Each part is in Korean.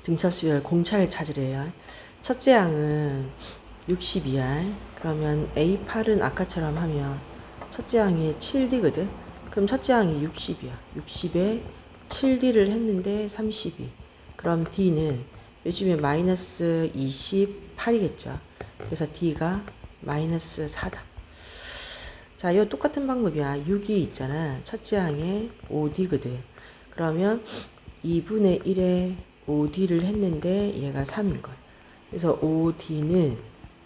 등차 수열 공차를 찾으래요. 첫째 항은 60이야. 그러면 A8은 아까처럼 하면 첫째 항이 7D거든. 그럼 첫째 항이 60이야. 60에 7D를 했는데 32. 그럼 D는 요즘에 마이너스 28이겠죠. 그래서 D가 마이너스 4다. 자, 이거 똑같은 방법이야. 6이 있잖아. 첫째 항에 5D거든. 그러면 2분의 1에 5D를 했는데 얘가 3인 거야. 그래서 5D는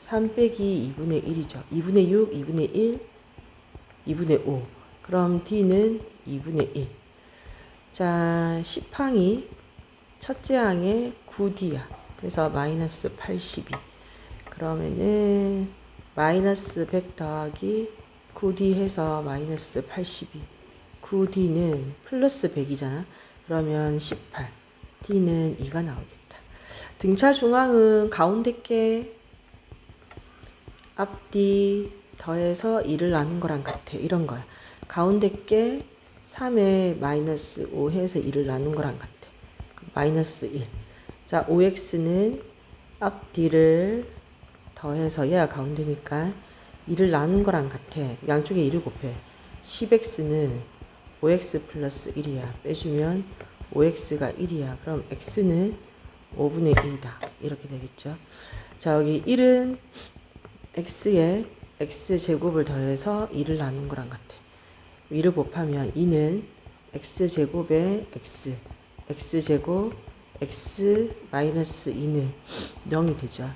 3 빼기 2분의 1이죠. 2분의 6, 2분의 1, 2분의 5. 그럼 D는 2분의 1. 자, 10항이 첫째 항에 9D야. 그래서 마이너스 82. 그러면은 마이너스 100 더하기 9D 해서 마이너스 82. 9D는 플러스 100이잖아. 그러면 18. D는 2가 나오겠다. 등차 중앙은 가운데 게 앞뒤 더해서 2를 나눈 거랑 같아. 이런 거야. 가운데 게 3에 마이너스 5 해서 2를 나눈 거랑 같아. 마이너스 1. 자, 5x는 앞뒤를 더해서 얘가 가운데니까 2를 나눈 거랑 같아. 양쪽에 2를 곱해. 10x는 5x 플러스 1이야. 빼주면 5x가 1이야. 그럼 x는 5분의 1이다. 이렇게 되겠죠. 자, 여기 1은 x에 x제곱을 더해서 2를 나눈 거랑 같아. 2를 곱하면 2는 x제곱에 x제곱 x 마이너스 2는 0이 되죠.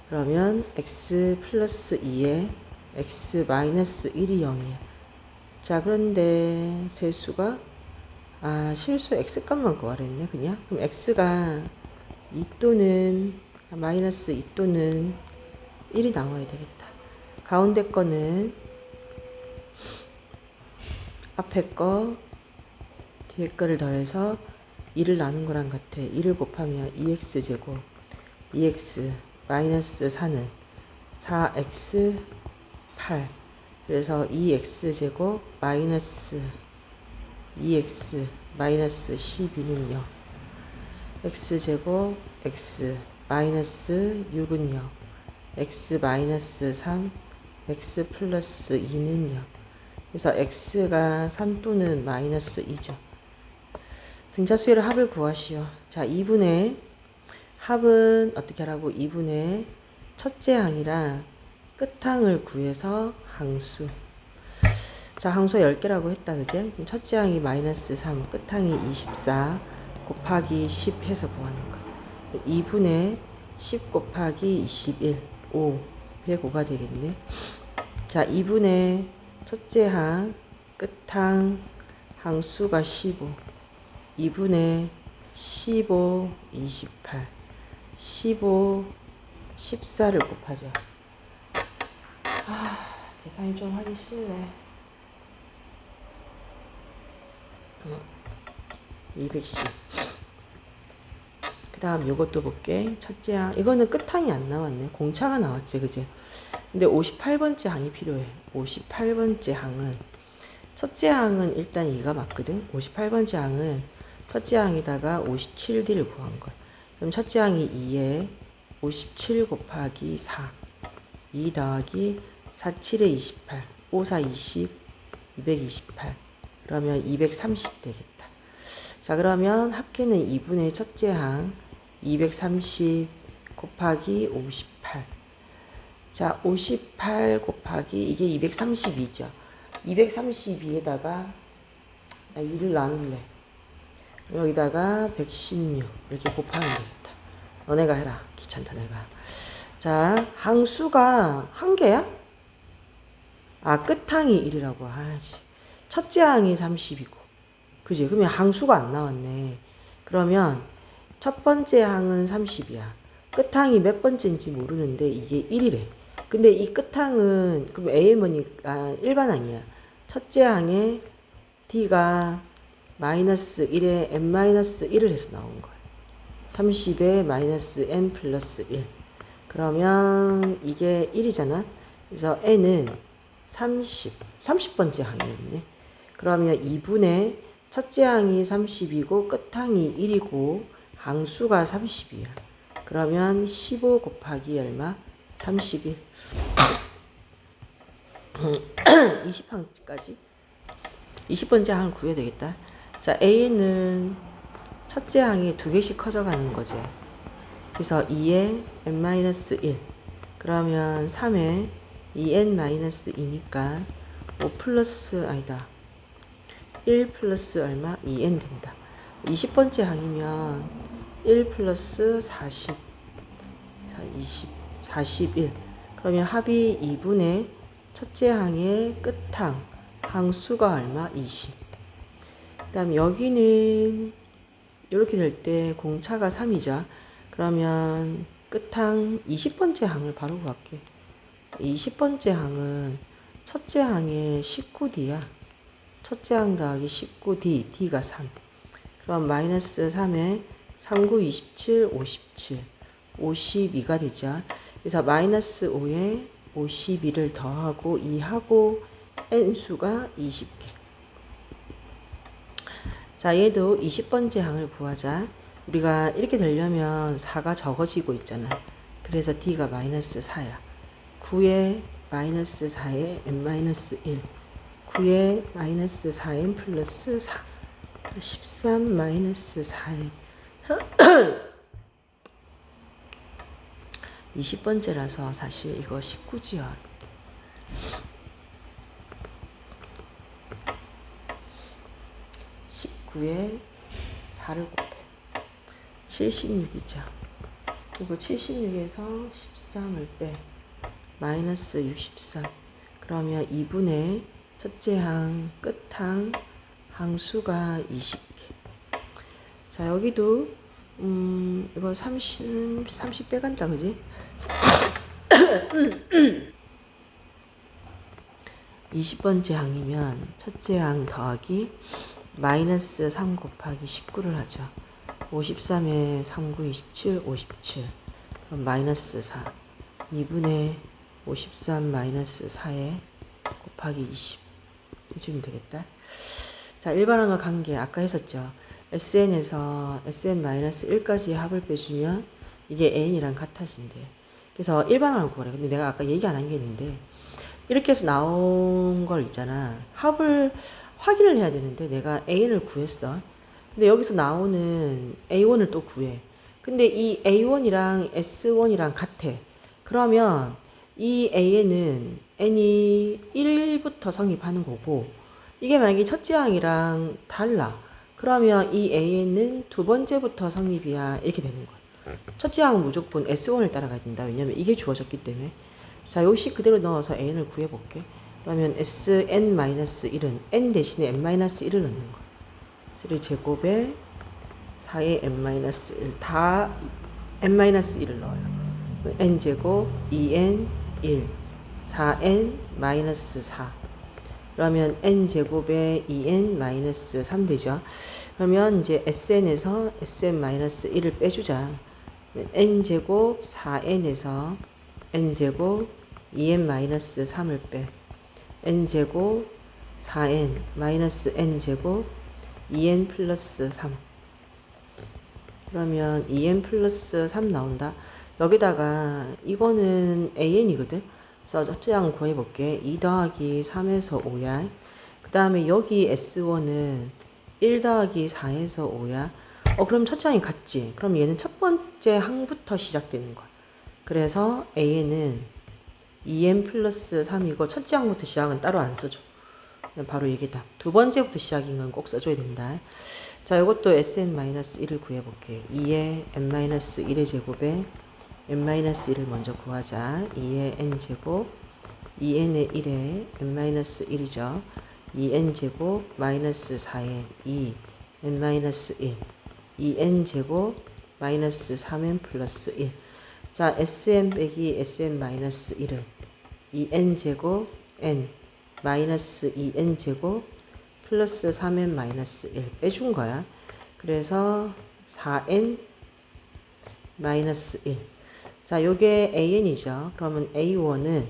그러면 x 플러스 2에 x 마이너스 1이 0이야. 자, 그런데 세수가 실수 x값만 구하랬네 그냥. 그럼 x가 2 또는 마이너스 2 또는 1이 나와야 되겠다. 가운데 거는 앞에 거 뒤에 거를 더해서 2를 나눈 거랑 같아. 2를 곱하면 2x제곱 2x 마이너스 4는 4x 8. 그래서 2x제곱 마이너스 2x 마이너스 12는 0. x제곱 x 마이너스 6은 0. x 마이너스 3 x 플러스 2는 0. 그래서 x가 3 또는 마이너스 2죠. 등차 수열의 합을 구하시오. 자, 2분의 합은 어떻게 하라고? 2분의 첫째 항이랑 끝항을 구해서 항수. 자, 항수 10개라고 했다, 그제? 그럼 첫째 항이 마이너스 3, 끝항이 24 곱하기 10 해서 구하는 거. 2분의 10 곱하기 21, 5, 105가 되겠네. 자, 2분의 첫째 항, 끝항, 항수가 15. 2분의 15, 28. 15, 14를 곱하자. 계산이 좀 하기 싫네. 210. 그 다음 요것도 볼게. 첫째 항. 이거는 끝항이 안 나왔네. 공차가 나왔지, 그지? 근데 58번째 항이 필요해. 58번째 항은. 첫째 항은 일단 2가 맞거든. 58번째 항은 첫째 항에다가 57D를 구한 거야. 그럼 첫째 항이 2에 57 곱하기 4. 2 더하기 4, 7에 28. 5, 4, 20. 228. 그러면 230 되겠다. 자, 그러면 합계는 2분의 첫째 항 230 곱하기 58. 자, 58 곱하기 이게 232죠. 232에다가 나 2를 나눌래. 여기다가 116 이렇게 곱하면 되겠다. 너네가 해라. 귀찮다 내가. 자, 항수가 한 개야? 끝항이 1이라고 하지. 첫째 항이 30이고. 그지? 그러면 항수가 안 나왔네. 그러면 첫 번째 항은 30이야. 끝항이 몇 번째인지 모르는데 이게 1이래. 근데 이 끝항은 그럼 AM이니까 일반항이야. 첫째 항에 D가 마이너스 1에 n-1을 해서 나온 거야. 30에 마이너스 n 플러스 1. 그러면 이게 1이잖아. 그래서 n은 30번째 항이었네. 그러면 2분의 첫째 항이 30이고 끝항이 1이고 항수가 30이야. 그러면 15 곱하기 얼마? 31. 20항까지. 20번째 항을 구해야 되겠다. 자, A는 첫째 항이 2개씩 커져가는 거지. 그래서 2에 n-1. 그러면 3에 2n-2니까 5 플러스 아니다. 1 플러스 얼마? 2n 된다. 20번째 항이면 1 플러스 40. 20, 41. 그러면 합이 2분의 첫째 항의 끝항. 항수가 얼마? 20. 그 다음 여기는 이렇게 될 때 공차가 3이죠. 그러면 끝항 20번째 항을 바로 구할게. 20번째 항은 첫째 항의 19D야. 첫째 항 더하기 19D, D가 3. 그럼 마이너스 3에 39, 27, 57. 52가 되죠. 그래서 마이너스 5에 52를 더하고 2하고 n수가 20개. 자, 얘도 20번째 항을 구하자. 우리가 이렇게 되려면 4가 적어지고 있잖아. 그래서 D가 마이너스 4야. 9에 마이너스 4에 n-1. 9에 마이너스 4n 플러스 4. 13 마이너스 4n. 20번째라서 사실 이거 19지요. 19에 4를 곱해. 76이죠. 그리고 76에서 13을 빼. 마이너스 63. 그러면 2분의 첫째 항, 끝항, 항수가 20개. 자, 여기도 이거 30 빼간다, 그지? 20번째 항이면 첫째 항 더하기 마이너스 3 곱하기 19를 하죠. 53에 39, 27, 57. 그럼 마이너스 4. 2분의 53 마이너스 4에 곱하기 20. 해주면 되겠다. 자, 일반항과 관계 아까 했었죠. SN에서 SN-1까지 합을 빼주면 이게 N이랑 같아진대. 그래서 일반항을 구하래. 근데 내가 아까 얘기 안 한 게 있는데 이렇게 해서 나온 걸 있잖아. 합을 확인을 해야 되는데 내가 AN을 구했어. 근데 여기서 나오는 A1을 또 구해. 근데 이 A1이랑 S1이랑 같아. 그러면 이 AN은 N이 1부터 성립하는 거고 이게 만약에 첫째 항이랑 달라. 그러면 이 AN은 두 번째부터 성립이야. 이렇게 되는 거야. 첫째 항은 무조건 S1을 따라가야 된다. 왜냐면 이게 주어졌기 때문에. 자, 요식 그대로 넣어서 AN을 구해볼게. 그러면 SN-1은 N 대신에 N-1을 넣는 거야. 3제곱에 4에 N-1 다 N-1을 넣어요. N제곱 2N 1 4N-4 그러면 N제곱에 2N-3 되죠. 그러면 이제 SN에서 SN-1을 빼주자. N제곱 4N에서 N제곱 2N-3을 빼. N제곱 4N 마이너스 N제곱 2N 플러스 3. 그러면 2N 플러스 3 나온다. 여기다가 이거는 AN이거든. 그래서 첫째 항 구해볼게. 2 더하기 3에서 5야. 그 다음에 여기 S1은 1 더하기 4에서 5야. 그럼 첫째 항이 같지. 그럼 얘는 첫 번째 항부터 시작되는 거야. 그래서 AN은 2N 플러스 3이고 첫째 항부터 시작은 따로 안 써줘. 바로 이게다. 두 번째부터 시작인 건 꼭 써줘야 된다. 자, 이것도 Sn-1을 구해볼게. 2의 n-1의 제곱에 n-1을 먼저 구하자. 2의 n제곱 2n의 1에 n-1이죠. 2n제곱 마이너스 4의 2 n-1 2n제곱 마이너스 3n 플러스 1. 자, sn 빼기 sn-1은 2n제곱 n 마이너스 2n제곱 플러스 3n 마이너스 1 빼준 거야. 그래서 4n 마이너스 1. 자, 요게 AN이죠. 그러면 A1은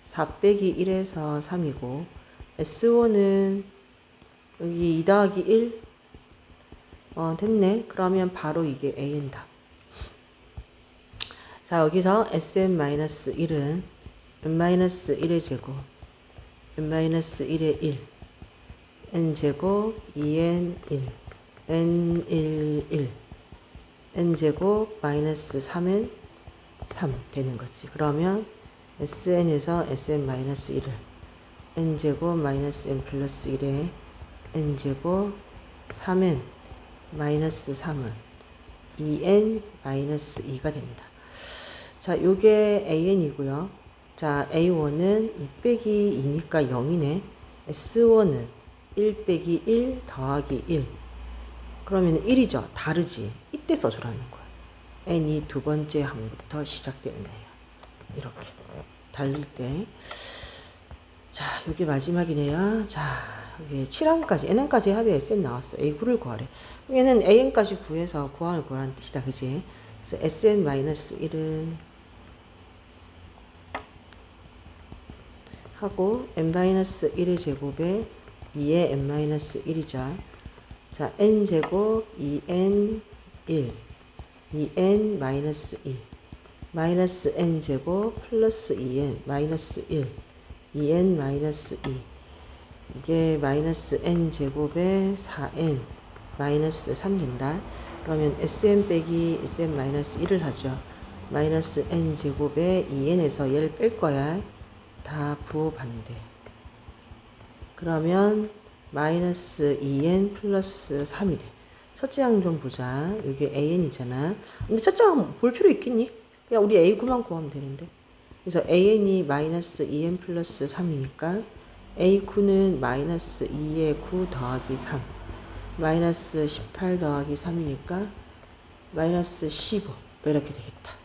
4 빼기 1에서 3이고 S1은 여기 2 더하기 1 됐네. 그러면 바로 이게 AN다. 자, 여기서 Sn-1은 n-1의 제곱, n-1의 1, n제곱 2n1, n11, n제곱 마이너스 3n 3 되는 거지. 그러면 Sn에서 Sn-1을 n제곱 마이너스 n 플러스 1에 n제곱 3n 마이너스 3은 2n 마이너스 2가 된다. 자, 요게 an이고요. 자, a1은 2 빼기 2니까 0이네. s1은 1 빼기 1 더하기 1. 그러면 1이죠. 다르지. 이때 써주라는 거야. n이 두 번째 항부터 시작되는 애야. 이렇게. 달릴 때. 자, 요게 마지막이네요. 자, 여기 7항까지, n까지 합의 Sn 나왔어. A9를 구하래. 얘는 an까지 구해서 구항을 구하라는 뜻이다. 그지? 그래서 Sn-1은 하고 n-1의 제곱에 2의 n-1이죠. 자, n제곱 2n 1, 2n 마이너스 2, 마이너스 n제곱 플러스 2n 마이너스 1, 2n 마이너스 2. 이게 마이너스 n제곱에 4n 마이너스 3 된다. 그러면 Sn 빼기 Sn 마이너스 1을 하죠. 마이너스 n제곱에 2n에서 얘를 뺄 거야. 다 부호반대. 그러면 마이너스 2n 플러스 3이 돼. 첫째 항 좀 보자. 여기 an이잖아. 근데 첫째 항 볼 필요 있겠니? 그냥 우리 a9만 구하면 되는데. 그래서 an이 마이너스 2n 플러스 3이니까 a9는 마이너스 2의 9 더하기 3 마이너스 18 더하기 3이니까 마이너스 15 이렇게 되겠다.